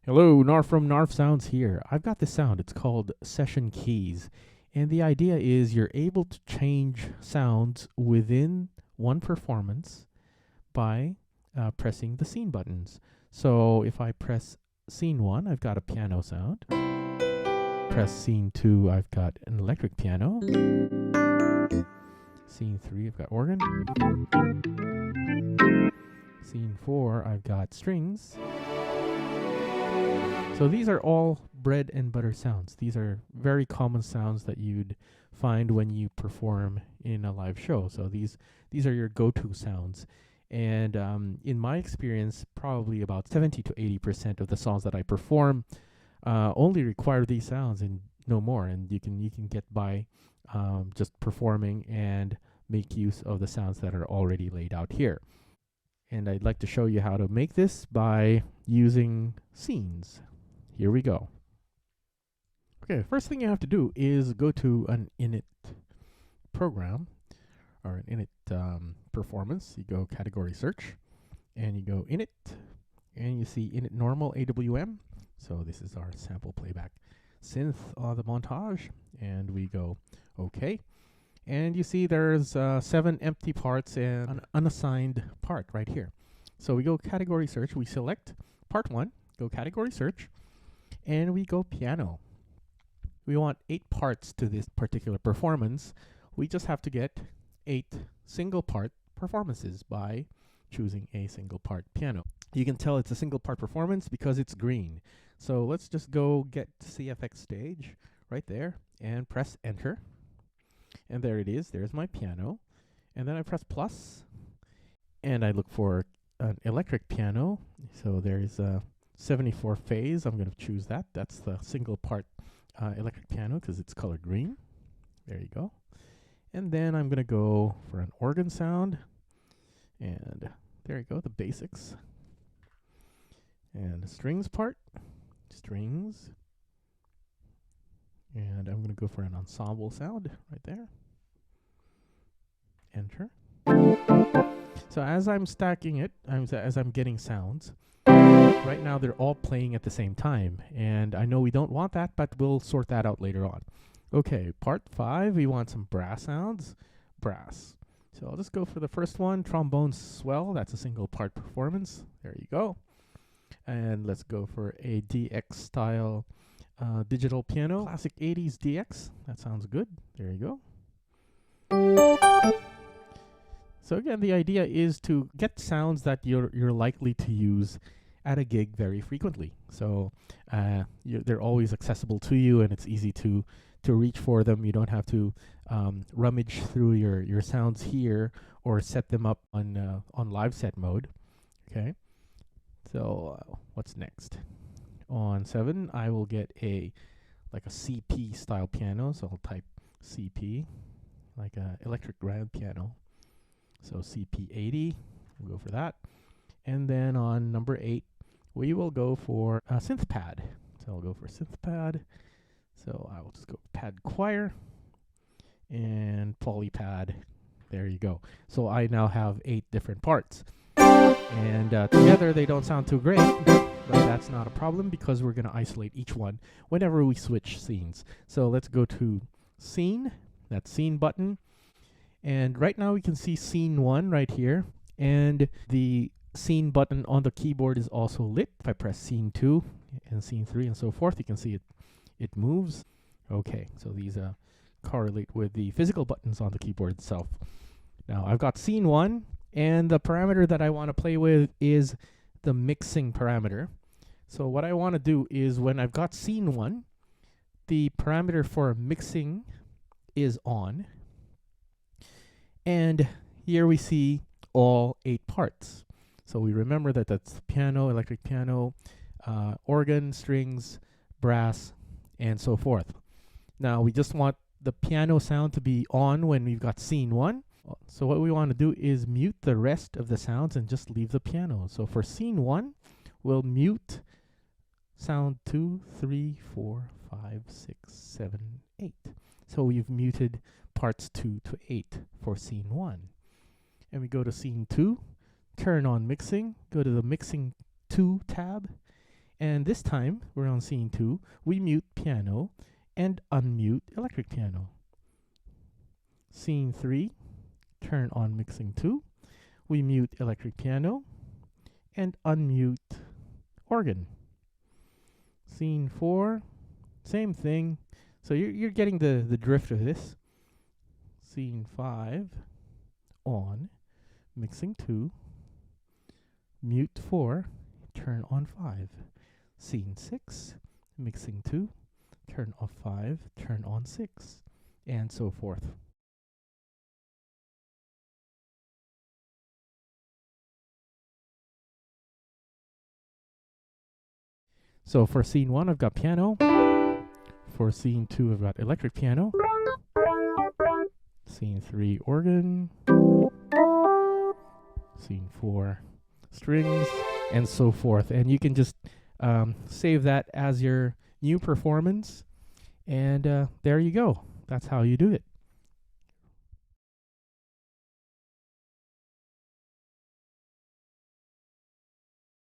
Hello, Narf from Narf Sounds here. I've got this sound. It's called Session Keys. And the idea is you're able to change sounds within one performance by pressing the scene buttons. So if I press scene 1, I've got a piano sound. Press scene 2, I've got an electric piano. Scene 3, I've got organ. Scene 4, I've got strings. So these are all bread and butter sounds. These are very common sounds that you'd find when you perform in a live show. So these are your go-to sounds. And in my experience, probably about 70 to 80% of the songs that I perform only require these sounds and no more. And you can get by just performing and make use of the sounds that are already laid out here. And I'd like to show you how to make this by using scenes. Here we go. Okay, first thing you have to do is go to an init program or an init performance. You go category search and you go init and you see init normal AWM. So this is our sample playback synth on the montage, and we go OK. And you see there's 7 empty parts and an unassigned part right here. So we go category search, we select part 1, go category search, and we go piano. We want 8 parts to this particular performance. We just have to get 8 single part performances by choosing a single part piano. You can tell it's a single part performance because it's green. So let's just go get CFX stage right there and press enter. And there it is. There's my piano. And then I press plus and I look for an electric piano. So there's a 74 phase. I'm going to choose that. That's the single part electric piano because it's color green. There you go. And then I'm going to go for an organ sound. And there you go, the basics. And the strings part. Strings. And I'm going to go for an ensemble sound right there. Enter. So as I'm stacking it, as I'm getting sounds, right now they're all playing at the same time. And I know we don't want that, but we'll sort that out later on. Okay, part 5, we want some brass sounds. Brass. So I'll just go for the first one, trombone swell. That's a single part performance. There you go. And let's go for a DX style digital piano. Classic 80s DX. That sounds good. There you go. So again, the idea is to get sounds that you're likely to use at a gig very frequently. So they're always accessible to you, and it's easy to reach for them. You don't have to rummage through your sounds here or set them up on live set mode. Okay. So what's next? On 7, I will get a CP style piano. So I'll type CP, like a electric grand piano. So CP80, we'll go for that. And then on number 8, we will go for a synth pad. So I'll go for synth pad. So I will just go pad choir and polypad. There you go. So I now have 8 different parts. And together they don't sound too great, but that's not a problem because we're going to isolate each one whenever we switch scenes. So let's go to scene, that scene button. And right now we can see scene 1 right here. And the scene button on the keyboard is also lit. If I press scene 2 and scene 3 and so forth, you can see it moves. Okay, so these correlate with the physical buttons on the keyboard itself. Now I've got scene 1, and the parameter that I want to play with is the mixing parameter. So what I want to do is when I've got scene 1, the parameter for mixing is on. And here we see all 8 parts. So we remember that that's piano, electric piano, organ, strings, brass, and so forth. Now we just want the piano sound to be on when we've got scene 1. So what we want to do is mute the rest of the sounds and just leave the piano. So for scene 1, we'll mute sound 2, 3, 4, 5, 6, 7, 8. So we've muted parts 2 to 8 for scene 1. And we go to scene 2, turn on mixing, go to the mixing 2 tab, And this time, we're on scene 2. We mute piano and unmute electric piano. Scene 3, turn on mixing 2. We mute electric piano and unmute organ. Scene 4, same thing. So you're getting the drift of this. Scene 5, on, mixing 2, mute 4, turn on 5. Scene 6, mixing 2, turn off 5, turn on 6, and so forth. So for scene 1, I've got piano. For scene 2, I've got electric piano. Scene 3, organ. Scene 4, strings, and so forth. And you can just save that as your new performance. And there you go. That's how you do it.